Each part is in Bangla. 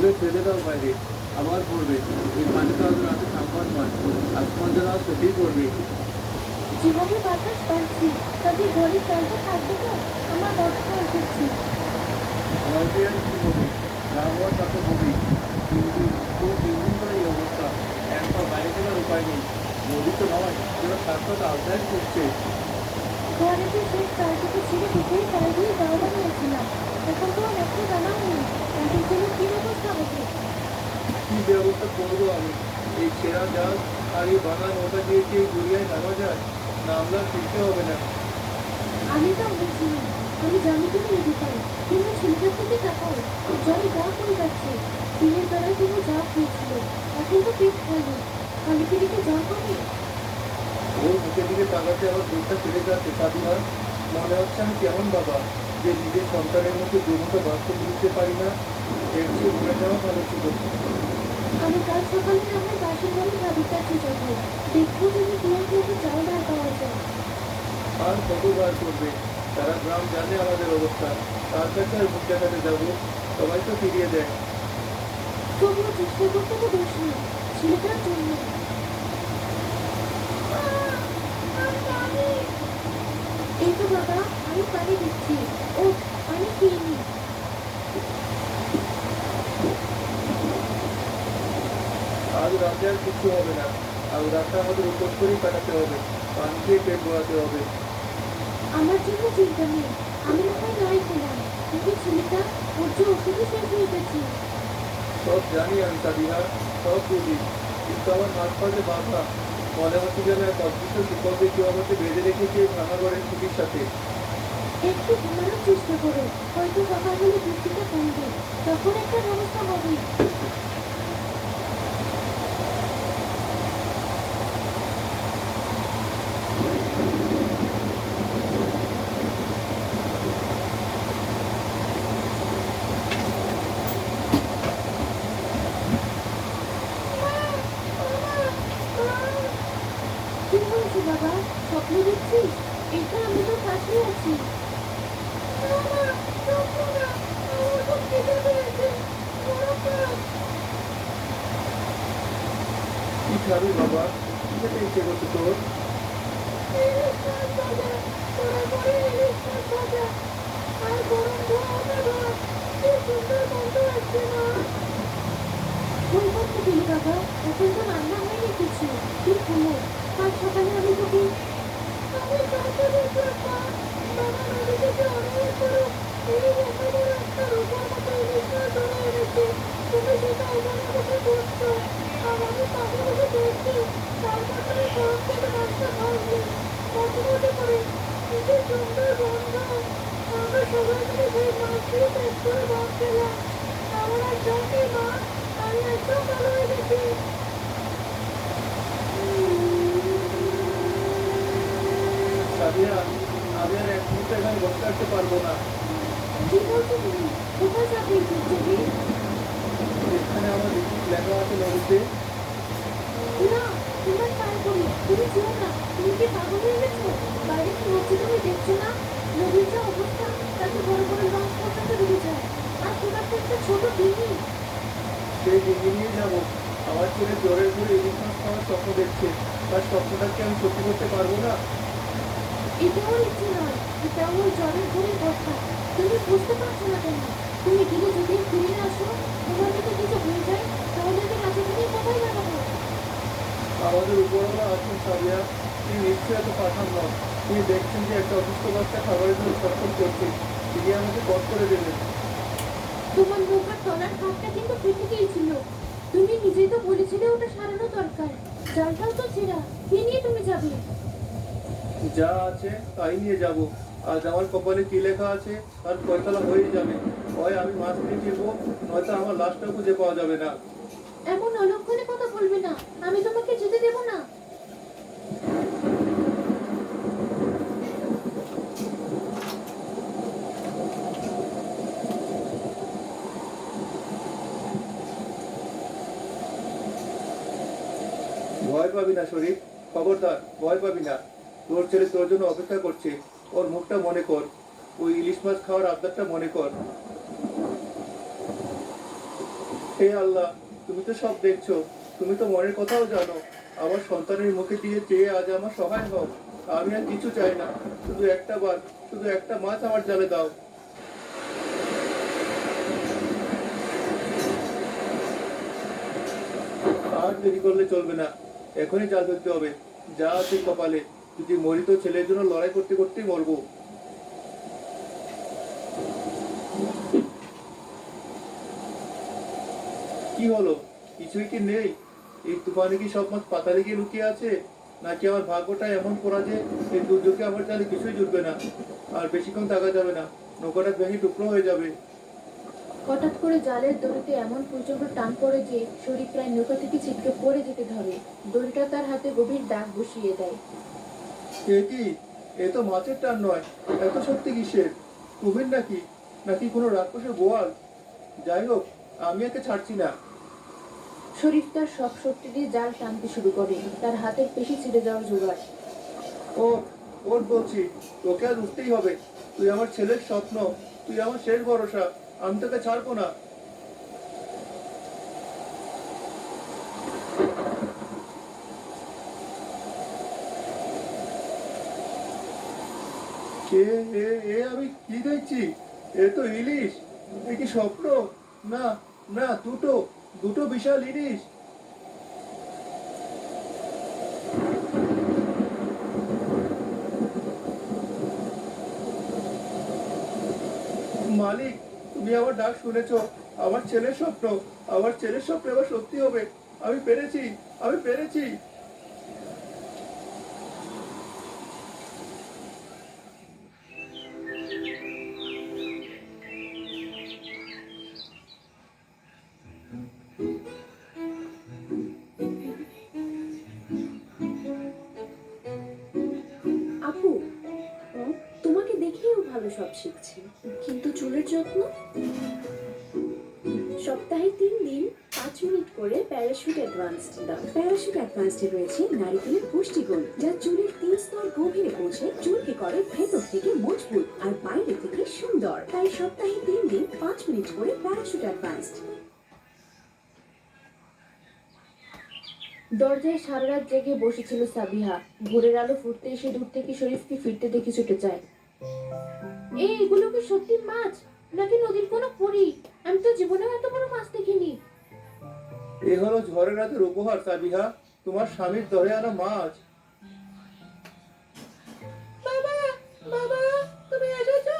ওকে ফেলে দাও বাইরে, আবার পড়বে। এই পানিটা আজ রাতে থাকবার নয়, আসমান যেন আজ সত্যিই পড়বে। যেভাবে বাতাস বাড়ছে তাতে ঘরের চালটা থাকবে তো। আমার বড্ড ভয় করছে। ভয়তে আর কি হবে, যা হওয়ার তা তো হবেই। কিন্তু পুরো 3 দিন ধরে এই অবস্থা, এক পা বাইরে ফেলার উপায় নেই। নদী তো নয়, পুরো সাতটা আলসায় করছে। ঘরে যে শেষ চালটুকু ছিল দুপুরে চাল দিয়ে দেওয়া বানিয়েছিলাম, এখন তো আর একটা দানাও নেই। তাদের জন্য কি ব্যবস্থা হবে? কি ব্যবস্থা করবো আমি? এই ছেঁড়া জাল আর এই ভাঙা নৌকা দিয়ে কি এই দরিয়ায় নামা যায়? নামলে আর ফিরতে হবে না। আমি তো বলছিলাম, আমি জানি তুমি নিতে পারো, কিন্তু ছেলেটার দিকে তাকাও, জলে গা করে যাচ্ছে। দিনের বেলায় তুমি যা খেয়েছিল, এখন তো পেট খালি। খালি পেটে জল পাবে? ওর মুখের দিকে তাকাতে আমার দুধটা ফিরে যাচ্ছে সাবিনা। মনে হচ্ছে আমি কেমন বাবা, যে নিজের সন্তানের মধ্যে যৌনতা বাস্তব বুঝতে পারি না। এর চেয়ে মরে যাওয়া ভালো ছিল। আমি কাল সকালে আমার পাশের বাড়ির ভাবির কাছে যাবো, দেখবো যদি তোমার মতো চাল ধার পাওয়া যায়। আর কতবার করবে? সারা গ্রাম জানে আমাদের অবস্থা, তার কাছে আর মুখ দেখাতে যাবো? সবাই তো ফিরিয়ে দেয়। তবুও চেষ্টা করতে তো দোষ নেই, ছেলেটার জন্য। এই তো বাবা, আমি পানি দিচ্ছি। ও, পানি খেয়ে নি। আজ রাতে আর কিচ্ছু হবে না। আজ রাতটা আমাদের উপোস করেই কাটাতে হবে, পানি খেয়ে পেট ভরাতে হবে। আমার জন্য চিন্তা নেই, আমি না হয় নয় খেলাম, কিন্তু ছেলেটা, ওর যে ওষুধই শেষ হয়ে গেছে। সব জানি আমি সাবিনা, সব বুঝি, কিন্তু আমার হাত পা যে বাঁধা। মনে হচ্ছে যেন এক অদৃশ্য শিকড়কে কেউ আমাকে বেঁধে রেখেছে এই ভাঙা ঘরের খুঁটির সাথে। একটু ঘুমানোর চেষ্টা করো, হয়তো সকাল হলে বৃষ্টিটা কমবে, তখন একটা ব্যবস্থা হবে। কি হয়েছে বাবা, স্বপ্ন দেখছিস? এটা আমি তো পাশে আছি। কি খাবি বাবা? কি খেতে ইচ্ছে করছে তোর? ওই করতে দিলি বাবা, এখন তো রান্না হয়নি কিছু। তুই ঘুমো, কাল সকালে আমি তোকে। আমি কাউকে দেখলাম না। বাবা নদী থেকে অনেক বড় ইলিশ এত বড় একটা রূপোর মতো ইলিশ মাছ ধরে এনেছে। তুমি সেটা ওখানে বসে করছো, আর আমি পাশে বসে দেখছি। তারপর তুমি গরম থেকে মাছটা ভাজলে মতো মতো করে। কি যে সুন্দর গন্ধ! আমরা সবাই মিলে সেই মাছ দিয়ে পেট করে ভাত খেলাম। আমার আর সঙ্গে মা, আমি একদম ভালো হয়ে গেছি। সাবিয়া, আমি আর এক মুহূর্তে এখানে বসে থাকতে পারবো না। কি বলছো তুমি? কোথায় যাবে এই দুর্যোগে? এখানে আমার রিসিট লেখা আছে নদীতে। না, তোমার পায়ে পড়ি, তুমি যেও না। তুমি কি পাগল হয়ে গেছো? বাইরে কি হচ্ছে তুমি দেখছো না? নদীর যা অবস্থা, তাতে বড় বড় লঞ্চ পর্যন্ত ডুবে যায়। আর তোমার তো একটা ছোট ডিঙি। সেই ডিঙি নিয়ে যাবো। আমার ছেলে জ্বরের ঘুরে ইলিশ মাছ খাওয়ার স্বপ্ন দেখছে, তার স্বপ্নটাকে আমি সত্যি করতে পারবো না। এটা ওর ইচ্ছে নয়, এটা ওর জ্বরের ঘোরের কথা। তুমি বুঝতে পারছো না কেন? তুমি গিয়ে যদি ফিরে না আসো, তোমার যদি কিছু হয়ে যায়, তাহলে আমি রাজাকে নিয়ে কোথায় বেড়াবো? আমাদের উপরওয়ালা আছেন সাবিয়া, তিনি নিশ্চয়ই এত পাঠান নন। তিনি দেখছেন যে একটা অসুস্থ বাচ্চা খাবারের জন্য ছটফট করছে, তিনি আমাকে পথ করে দেবেন। তোমার নৌকার তলার কাঠটা কিন্তু ফেটে গিয়েছিল। তুমি নিজেই তো বলেছিলে ওটা সারানো দরকার। জালটাও তো ছেঁড়া, কি নিয়ে তুমি যাবে? যা আছে তাই নিয়ে যাব। আজ আমার কপালে কি লেখা আছে তার ফয়সালা হয়েই যাবে। হয় আমি মাছ নিয়ে ফিরবো, নয়তো আমার লাশটা খুঁজে পাওয়া যাবে না। এমন অলক্ষণে কথা বলবে না, আমি তোমাকে যেতে দেবো না। ভয় পাবি না শরীফ, খবরদার ভয় পাবি না। তোর ছেলে তোর জন্য অপেক্ষা করছে। ওর মুখটা মনে কর, ওই ইলিশ মাছ খাওয়ার আবদারটা মনে কর। হে আল্লাহ, তুমি তো সব দেখছো, তুমি তো মনের কথাও জানো। আমার সন্তানের মুখে দিয়ে চেয়ে আজ আমার সহায় হও। আমি আর কিছু চাই না, শুধু একটা বার, শুধু একটা মাছ আমার জালে দাও। আর দেরি করলে চলবে না, এখনই জাল ধরতে হবে। যা আছে কপালে, যদি মরি তো ছেলের জন্য লড়াই করতে করতেই মরবো। কি হলো, কিছুই কি নেই? এই তুফানে কি সব মাছ পাতালে গিয়ে লুকিয়ে আছে, নাকি আমার ভাগ্যটা এমন পোড়া যে এই দুর্যোগে আমার জালে কিছুই জুটবে না? আর বেশিক্ষণ থাকা যাবে না, নৌকাটা ভেঙে টুকরো হয়ে যাবে। হঠাৎ করে জালের দড়িতে এমন প্রচন্ড টান পড়ে যে শরীর প্রায় নৌকা থেকে ছিটকে পড়ে যেতে ধরে। দড়িটা তার হাতে গভীর দাগ বসিয়ে দেয়। এ কি, এ তো মাছের টান নয়, এত শক্তি কিসের? কুমির নাকি, নাকি কোনো রাক্ষসের বোয়াল? যাই হোক, আমি একে ছাড়ছি না। শরীফ তার সব শক্তি দিয়ে জাল টানতে শুরু করে, তার হাতের পেশি ছিঁড়ে যাওয়ার জোগাড়। ওর ওর বলছি, তোকে আর উঠতেই হবে। তুই আমার ছেলের স্বপ্ন, তুই আমার শেষ ভরসা। আমি তোকে ছাড়বো না। এ এ এ আমি কি দেখছি? এ তো ইলিশ। এ কি স্বপ্ন? না, না, দুটো, দুটো বিশাল ইলিশ। মালিক, তুমি আমার ডাক শুনেছো। আমার ছেলের স্বপ্ন, আমার ছেলের স্বপ্ন এবার সত্যি হবে। আমি পেরেছি, আমি পেরেছি। আপু, তোমাকে দেখেও ভালো সব শিখছি, কিন্তু চুলের যত্ন? সপ্তাহে 3 দিন 5 মিনিট করে প্যারাশুট অ্যাডভান্সড দাও। প্যারাশুট অ্যাডভান্সডে রয়েছে নারকেলের পুষ্টিগুণ, যা চুলের 3 স্তর গভীরে পৌঁছে চুলকে করে ভেতর থেকে মজবুত আর বাইরে থেকে সুন্দর। তাই সপ্তাহে 3 দিন 5 মিনিট করে প্যারাশুট অ্যাডভান্সড। দরজায় সারা রাত জেগে বসেছিল সাবিহা। ভোরের আলো ফুটতে এসে দূর থেকে শরীফকে ফিরতে দেখে ছুটে যায়। এগুলো কি সত্যি মাছ, নাকি নদীর কোনো পরী? আমি তো জীবনেও এত বড় মাছ দেখিনি। এ হলো ঝড়ের রাতের উপহার সাবিহা, তোমার স্বামীর দরে আনা মাছ। বাবা, বাবা, তুমি এসেছো?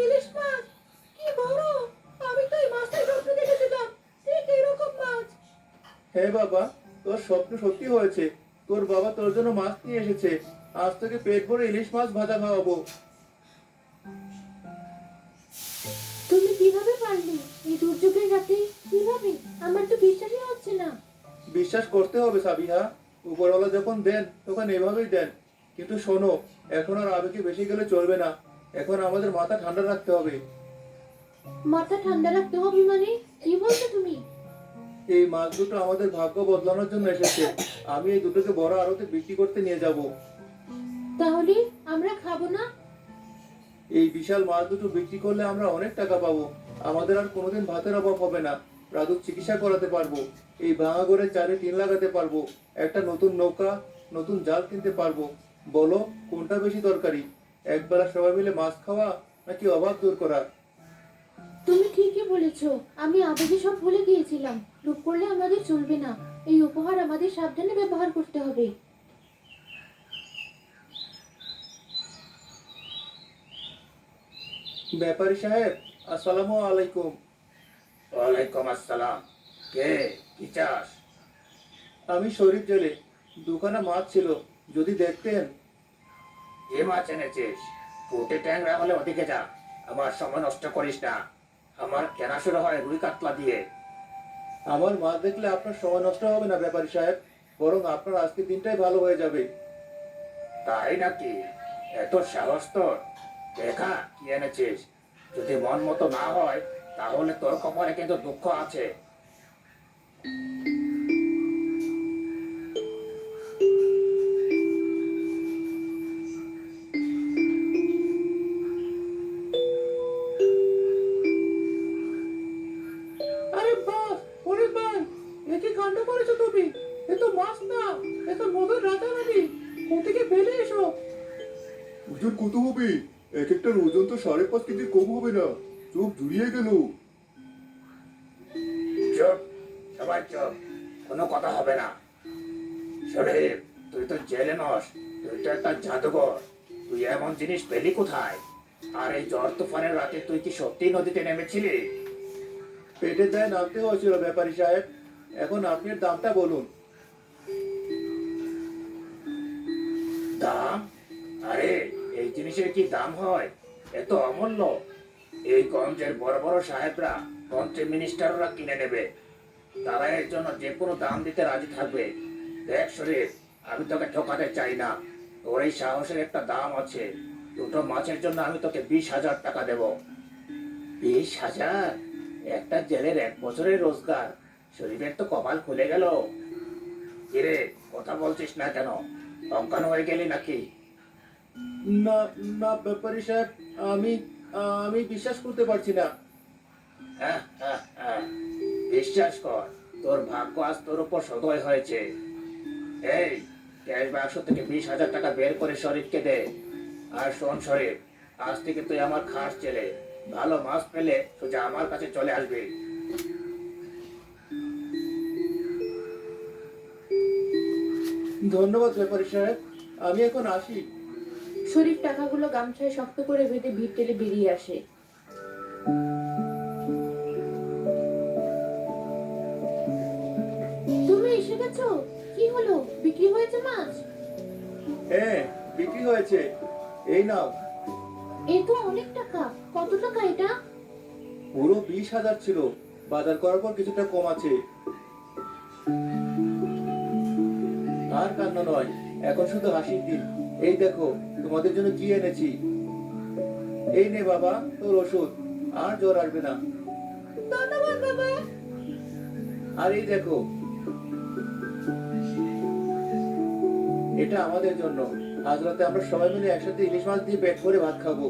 ইলিশ মাছ, কি বড়! আমি তো এই মাছটাই স্বপ্নে দেখেছিলাম, ঠিক এরকম মাছ। হ্যাঁ বাবা, তোর স্বপ্ন সত্যি হয়েছে। তোর বাবা তোর জন্য মাছ নিয়ে এসেছে। আজ থেকে পেট ভরে ইলিশ মাছ ভাজা খাওয়াবো। তুমি কিভাবে পারলে এই দুর্যোগের রাতে? কিভাবে? আমার তো বিশ্বাসই হচ্ছে না। বিশ্বাস করতে হবে সাবিহা, উপরওয়ালা যখন দেন তখন এভাবেই দেন। কিন্তু শোনো, এখন আর আবেগে বেশি গেলে চলবে না। এখন আমাদের মাথা ঠান্ডা রাখতে হবে। মাথা ঠান্ডা রাখতে হবে মানে? কি বলছো তুমি? এই মাছ দুটো আমাদের ভাগ্য বদলানোর জন্য এসেছে। আমি এই দুটোকে বড় আড়তে বিক্রি করতে নিয়ে যাব। তাহলে আমরা খাবো না? এই বিশাল মাছ দুটো বিক্রি করলে আমরা অনেক টাকা পাবো। আমাদের আর কোনোদিন ভাতের অভাব হবে না। রাজুর চিকিৎসা করাতে পারবো। এই ভাঙা ঘরের চালে টিন লাগাতে পারবো। একটা নতুন নৌকা, নতুন জাল কিনতে পারবো। বলো, কোনটা বেশি দরকারি? একবেলা সবাই মিলে মাছ খাওয়া, নাকি অভাব দূর করা? তুমি ঠিকই বলেছো। আমি আবেগে সব ভুলে গিয়েছিলাম। লোভ করলে আমাদের চলবে না। এই উপহার আমাদের সাবধানে ব্যবহার করতে হবে। ব্যাপারী সাহেব, আসসালামু আলাইকুম। ওয়ালাইকুম আসসালাম। কে, কি চাস? আমি শরীফ জেলে। দোকানে মাছ ছিল, যদি দেখতেন। যে মাছ এনেছিস? পুঁটি ট্যাংরা হলে ওদিকে যা, আমার সময় নষ্ট করিস না। আমার কেনা শুরু হয় রুই কাতলা দিয়ে। আমার মাছ দেখলে আপনার সময় নষ্ট হবে না ব্যাপারী সাহেব, বরং আপনার আজকের দিনটাই ভালো হয়ে যাবে। তাই নাকি? এত সাহস তোর! দেখা কি এনেছিস। যদি মন মতো না হয়, তাহলে তোর কপালে কিন্তু দুঃখ আছে। আরে বাস, ওরে কাণ্ড করেছো তুমি? এ তো মাছ না, এ তো মধুর রাতারাতি। ওদিকে ফেলে এসো। ওজন কত হবে? এক একটার ওজন তো 5.5 কেজি কম হবে না। চোখ জুড়িয়ে গেল। চুপ, সবাই চুপ, কোনো কথা হবে না। শরীফ, তুই তো জেলে নস, তুই তো একটা জাদুকর। তুই এমন জিনিস পেলি কোথায়? আর এই ঝড় তুফানের রাতে তুই কি সত্যি নদীতে নেমেছিলি? পেটের দায়ে নামতে হয়েছিল ব্যাপারী সাহেব। এখন আপনি এর দামটা বলুন। দাম? আরে, এই জিনিসের কি দাম হয়? এত অমূল্য। এই গঞ্জের বড় বড় সাহেবরা, মন্ত্রী মিনিস্টাররা কিনে নেবে। তারা এর জন্য যে কোনো দাম দিতে রাজি থাকবে। দেখ শরীফ, আমি তোকে ঠকাতে চাই না। তোর এই সাহসের একটা দাম আছে। দুটো মাছের জন্য আমি তোকে 20,000 টাকা দেব। 20,000? একটা জেলের 1 বছরের রোজগার। শরীফের তো কপাল খুলে গেল। কিরে, কথা বলছিস না কেন? অজ্ঞান হয়ে গেলি নাকি? না, না ব্যাপারী সাহেব, আমি আমি বিশ্বাস করতে পারছি না। হ্যাঁ, বিশ্বাস কর, তোর ভাগ্য আজ তোর উপর সদয় হয়েছে। এই, ক্যাশ বাক্স থেকে 20,000 টাকা বের করে শরীফকে দে। আর শোন শরীফ, আজ থেকে তুই আমার খাস ছেলে। ভালো মাছ পেলে সোজা আমার কাছে চলে আসবি। ধন্যবাদ ব্যাপারী সাহেব, আমি এখন আসি। শরীফ টাকাগুলো গামছায় শক্ত করে বেঁধে ভিড় টেনে বেরিয়ে আসে। তুমি এসে গেছো? কি হলো, বিক্রি হয়েছে মাছ? হ্যাঁ, বিক্রি হয়েছে। এই নাও। এ তো অনেক টাকা। কত টাকা এটা? পুরো 20,000 ছিল। বাজার করার পর কিছুটা কম আছে। আর কান্না নয়, এখন শুধু হাসির দিন। এই দেখো, তোমাদের জন্য কি এনেছি। এই নে বাবা, তোর ওষুধ। আর জ্বর আসবে না। ধন্যবাদ বাবা। আর এই দেখো, এটা আমাদের জন্য। আজ রাতে আমরা সবাই মিলে একসাথে ইলিশ মাছ দিয়ে পেট ভরে ভাত খাবো।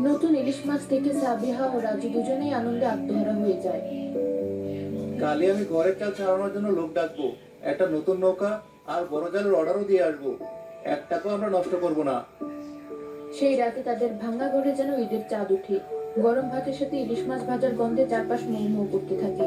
নতুন ইলিশ মাছ দেখে সাবিহা ও রাজু দুজনেই আনন্দে আত্মহারা হয়ে যায়। কালই আমি ঘরের চাল ছাড়ানোর জন্য লোক ডাকবো। একটা নতুন নৌকা আর বড় জালের অর্ডারও দিয়ে আসবো। এক টাকাও আমরা নষ্ট করবো না। সেই রাতে তাদের ভাঙা ঘরে যেন ঈদের চাঁদ ওঠে। গরম ভাতের সাথে ইলিশ মাছ ভাজার গন্ধে চারপাশ মৌ মৌ করতে থাকে।